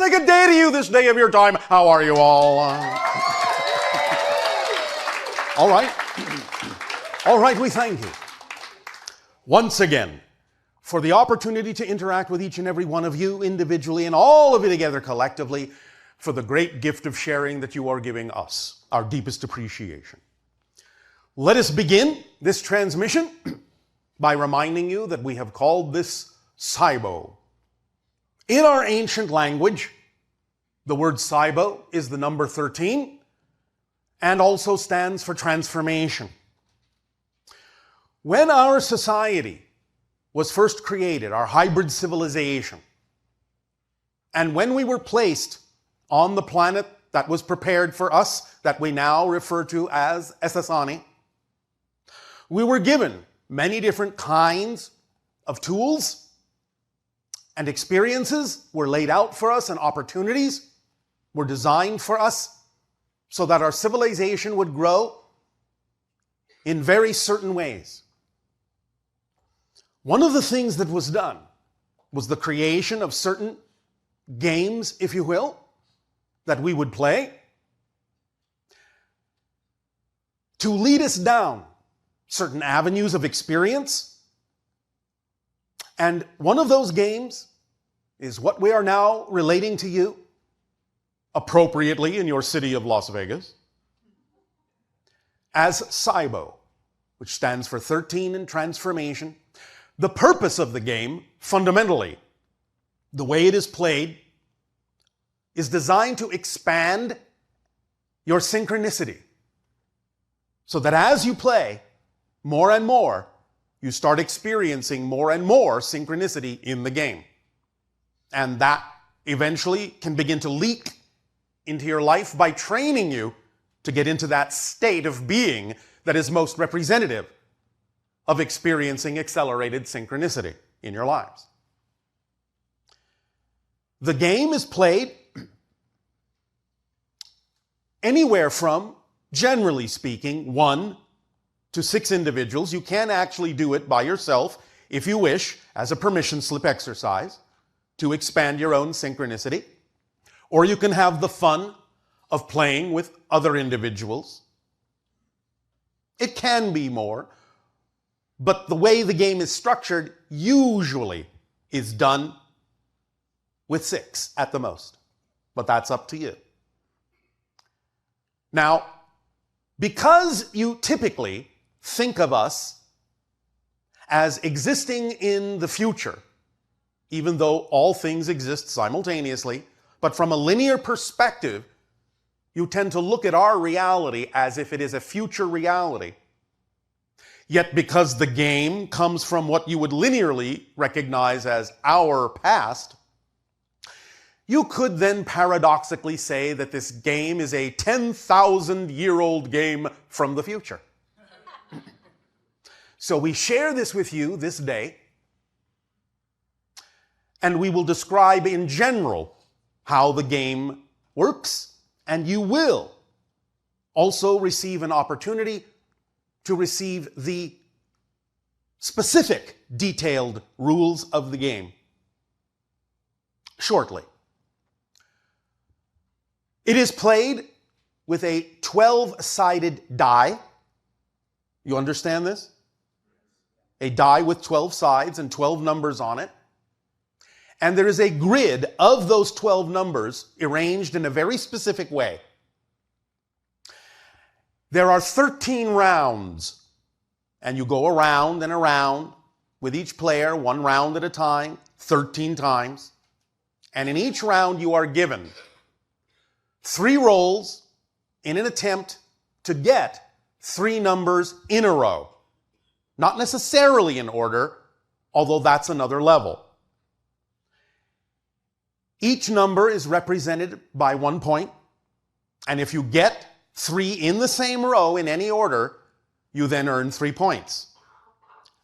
say good day to you this day of your time. How are you all? All right. All right, we thank you once again for the opportunity to interact with each and every one of you individually and all of you together collectively for the great gift of sharing that you are giving us, our deepest appreciation. Let us begin this transmission by reminding you that we have called this CBO. In our ancient language, the word CBO is the number 13 and also stands for transformation. When our society was first created, our hybrid civilization, and when we were placed on the planet that was prepared for us, that we now refer to as Essassani, we were given many different kinds of tools, and experiences were laid out for us, and opportunities were designed for us so that our civilization would grow in very certain ways. One of the things that was done was the creation of certain games, if you will, that we would play to lead us down certain avenues of experience. And one of those games is what we are now relating to you appropriately in your city of Las Vegas as CBO, which stands for 13 in transformation. The purpose of the game, fundamentally, the way it is played, is designed to expand your synchronicity so that as you play more and more, you start experiencing more and more synchronicity in the game. And that eventually can begin to leak into your life by training you to get into that state of being that is most representative of experiencing accelerated synchronicity in your lives. The game is played anywhere from, generally speaking, 1 to 6 individuals. You can actually do it by yourself if you wish, as a permission slip exercise to expand your own synchronicity. Or you can have the fun of playing with other individuals. It can be more, but the way the game is structured usually is done with 6 at the most. But that's up to you. Now, because you typically think of us as existing in the future, even though all things exist simultaneously, but from a linear perspective, you tend to look at our reality as if it is a future reality. Yet because the game comes from what you would linearly recognize as our past, you could then paradoxically say that this game is a 10,000-year-old game from the future. So we share this with you this day, and we will describe in general how the game works, and you will also receive an opportunity to receive the specific detailed rules of the game shortly. It is played with a 12-sided die. You understand this? A die with 12 sides and 12 numbers on it. And there is a grid of those 12 numbers arranged in a very specific way. There are 13 rounds, and you go around and around with each player, 1 round at a time, 13 times. And in each round you are given 3 rolls in an attempt to get 3 numbers in a row. Not necessarily in order, although that's another level. Each number is represented by 1 point, and if you get 3 in the same row in any order, you then earn 3 points.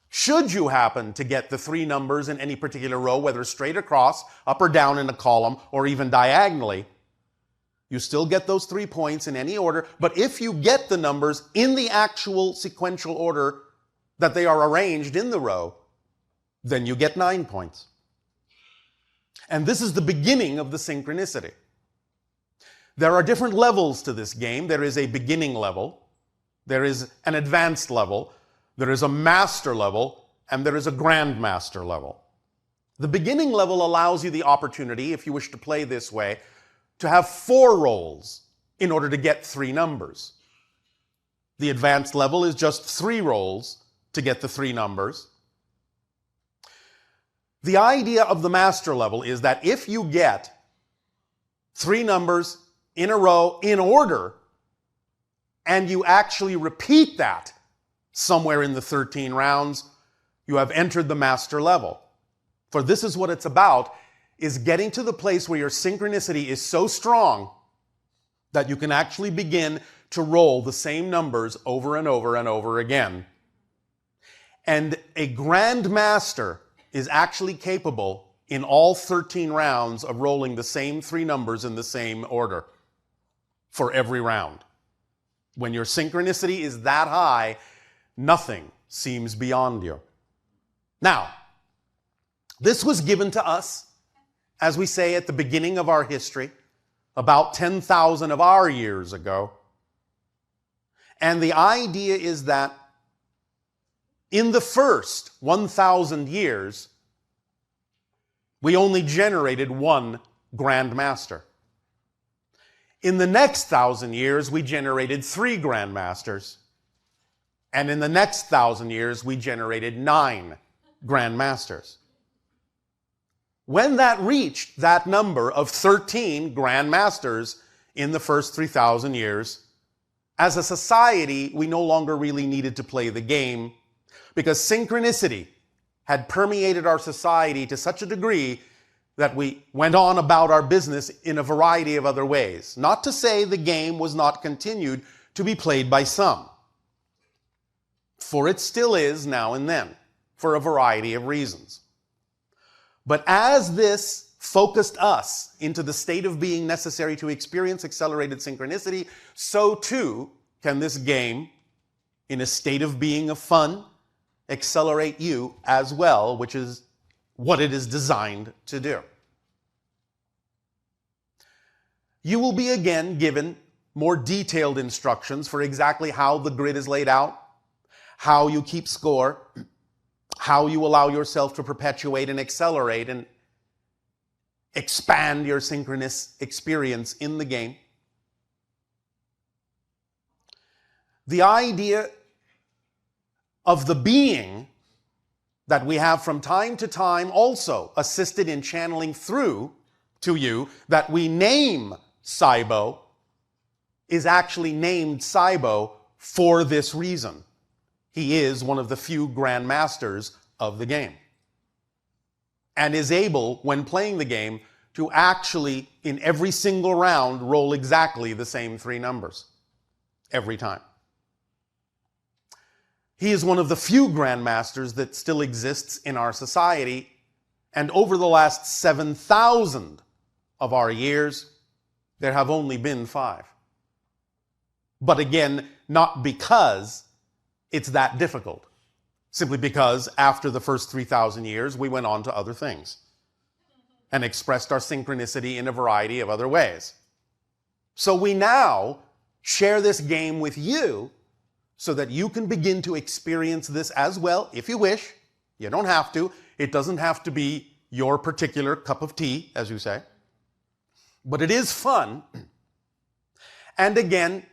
Should you happen to get the 3 numbers in any particular row, whether straight across, up or down in a column, or even diagonally, you still get those 3 points in any order. But if you get the numbers in the actual sequential order that they are arranged in the row, then you get 9 points. And this is the beginning of the synchronicity. There are different levels to this game. There is a beginning level, there is an advanced level, there is a master level, and there is a grandmaster level. The beginning level allows you the opportunity, if you wish to play this way, to have 4 rolls in order to get 3 numbers. The advanced level is just 3 rolls to get the 3 numbers. The idea of the master level is that if you get 3 numbers in a row in order, and you actually repeat that somewhere in the 13 rounds, you have entered the master level. For this is what it's about, is getting to the place where your synchronicity is so strong that you can actually begin to roll the same numbers over and over and over again. And a grandmaster is actually capable in all 13 rounds of rolling the same 3 numbers in the same order for every round. When your synchronicity is that high, nothing seems beyond you. Now, this was given to us, as we say, at the beginning of our history, about 10,000 of our years ago. And the idea is that in the first 1,000 years, we only generated 1 grandmaster. In the next 1,000 years, we generated 3 grandmasters. And in the next 1,000 years, we generated 9 grandmasters. When that reached that number of 13 grandmasters in the first 3,000 years, as a society, we no longer really needed to play the game because synchronicity had permeated our society to such a degree that we went on about our business in a variety of other ways. Not to say the game was not continued to be played by some, for it still is now and then, for a variety of reasons. But as this focused us into the state of being necessary to experience accelerated synchronicity, so too can this game, in a state of being of fun, accelerate you as well, which is what it is designed to do. You will be again given more detailed instructions for exactly how the grid is laid out, how you keep score, how you allow yourself to perpetuate and accelerate and expand your synchronous experience in the game. The idea of the being that we have from time to time also assisted in channeling through to you that we name CBO is actually named CBO for this reason. He is one of the few grandmasters of the game and is able, when playing the game, to actually, in every single round, roll exactly the same 3 numbers every time. He is one of the few grandmasters that still exists in our society, and over the last 7,000 of our years, there have only been 5. But again, not because it's that difficult, simply because after the first 3,000 years, we went on to other things and expressed our synchronicity in a variety of other ways. So we now share this game with you so that you can begin to experience this as well, if you wish. You don't have to. It doesn't have to be your particular cup of tea, as you say. But it is fun. And again,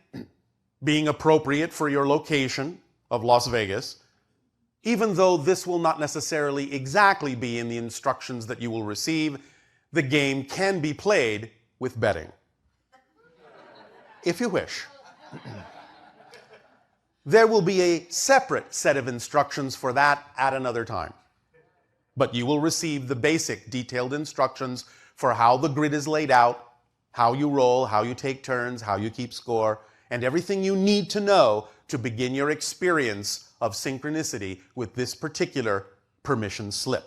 being appropriate for your location of Las Vegas, even though this will not necessarily exactly be in the instructions that you will receive, the game can be played with betting, if you wish. There will be a separate set of instructions for that at another time. But you will receive the basic detailed instructions for how the grid is laid out, how you roll, how you take turns, how you keep score, and everything you need to know to begin your experience of synchronicity with this particular permission slip.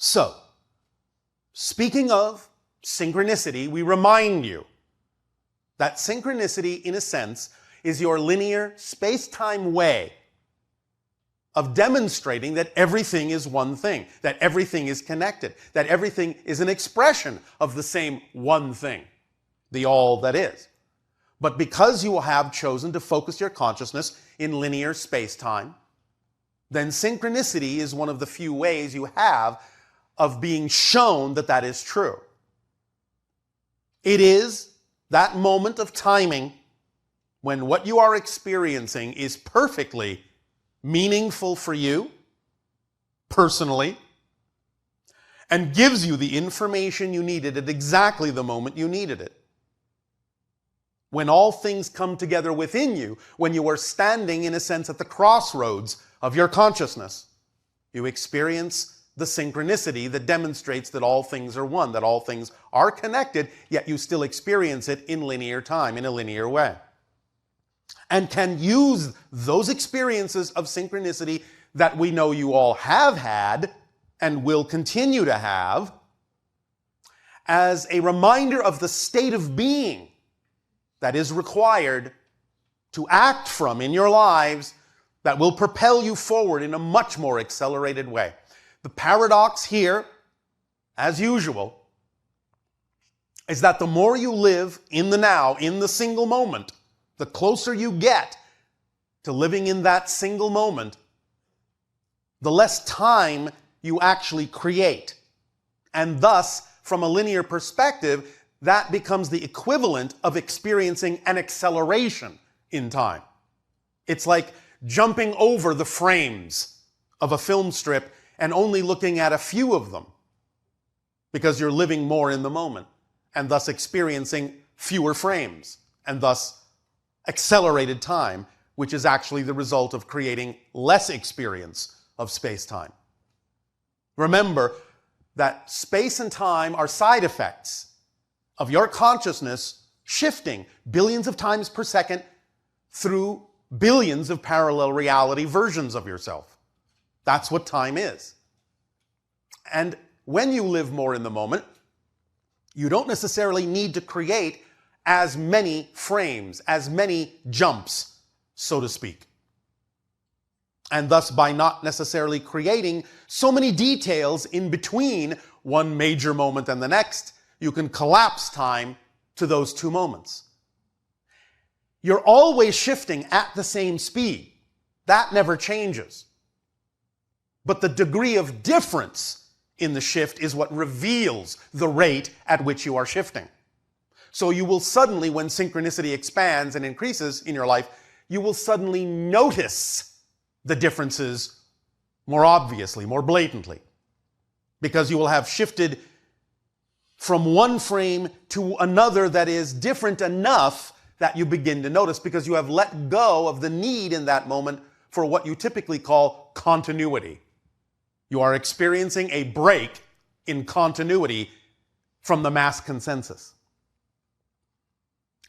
So, speaking of synchronicity, we remind you that synchronicity, in a sense, is your linear space-time way of demonstrating that everything is one thing, that everything is connected, that everything is an expression of the same one thing, the all that is. But because you have chosen to focus your consciousness in linear space-time, then synchronicity is one of the few ways you have of being shown that that is true. It is that moment of timing when what you are experiencing is perfectly meaningful for you, personally, and gives you the information you needed at exactly the moment you needed it. When all things come together within you, when you are standing, in a sense, at the crossroads of your consciousness, you experience the synchronicity that demonstrates that all things are one, that all things are connected, yet you still experience it in linear time, in a linear way. And can use those experiences of synchronicity that we know you all have had and will continue to have as a reminder of the state of being that is required to act from in your lives that will propel you forward in a much more accelerated way. The paradox here, as usual, is that the more you live in the now, in the single moment, the closer you get to living in that single moment, the less time you actually create. And thus, from a linear perspective, that becomes the equivalent of experiencing an acceleration in time. It's like jumping over the frames of a film strip and only looking at a few of them because you're living more in the moment and thus experiencing fewer frames and thus accelerated time, which is actually the result of creating less experience of space-time. Remember that space and time are side effects of your consciousness shifting billions of times per second through billions of parallel reality versions of yourself. That's what time is. And when you live more in the moment, you don't necessarily need to create as many frames, as many jumps, so to speak. And thus, by not necessarily creating so many details in between one major moment and the next, you can collapse time to those two moments. You're always shifting at the same speed. That never changes. But the degree of difference in the shift is what reveals the rate at which you are shifting. So you will suddenly, when synchronicity expands and increases in your life, you will suddenly notice the differences more obviously, more blatantly, because you will have shifted from one frame to another that is different enough that you begin to notice, because you have let go of the need in that moment for what you typically call continuity. You are experiencing a break in continuity from the mass consensus.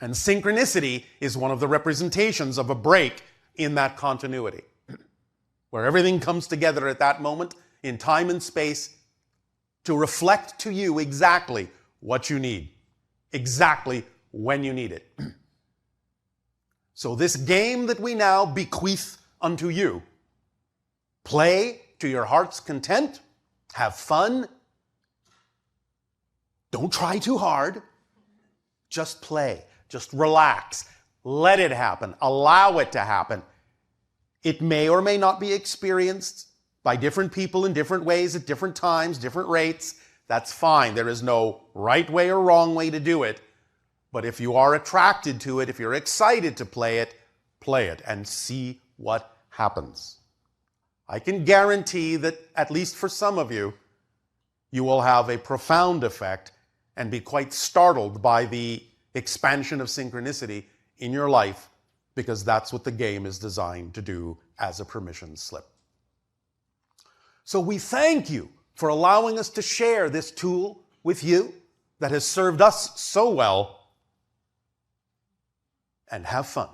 And synchronicity is one of the representations of a break in that continuity, where everything comes together at that moment in time and space to reflect to you exactly what you need, exactly when you need it. So this game that we now bequeath unto you, play to your heart's content, have fun, don't try too hard, just play, just relax, let it happen, allow it to happen. It may or may not be experienced by different people in different ways at different times, different rates. That's fine. There is no right way or wrong way to do it. But if you are attracted to it, if you're excited to play it and see what happens. I can guarantee that, at least for some of you, you will have a profound effect and be quite startled by the expansion of synchronicity in your life, because that's what the game is designed to do as a permission slip. So we thank you for allowing us to share this tool with you that has served us so well, and have fun.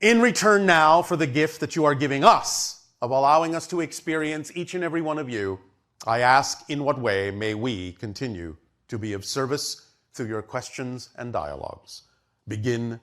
In return now for the gift that you are giving us of allowing us to experience each and every one of you, I ask, in what way may we continue to be of service through your questions and dialogues? Begin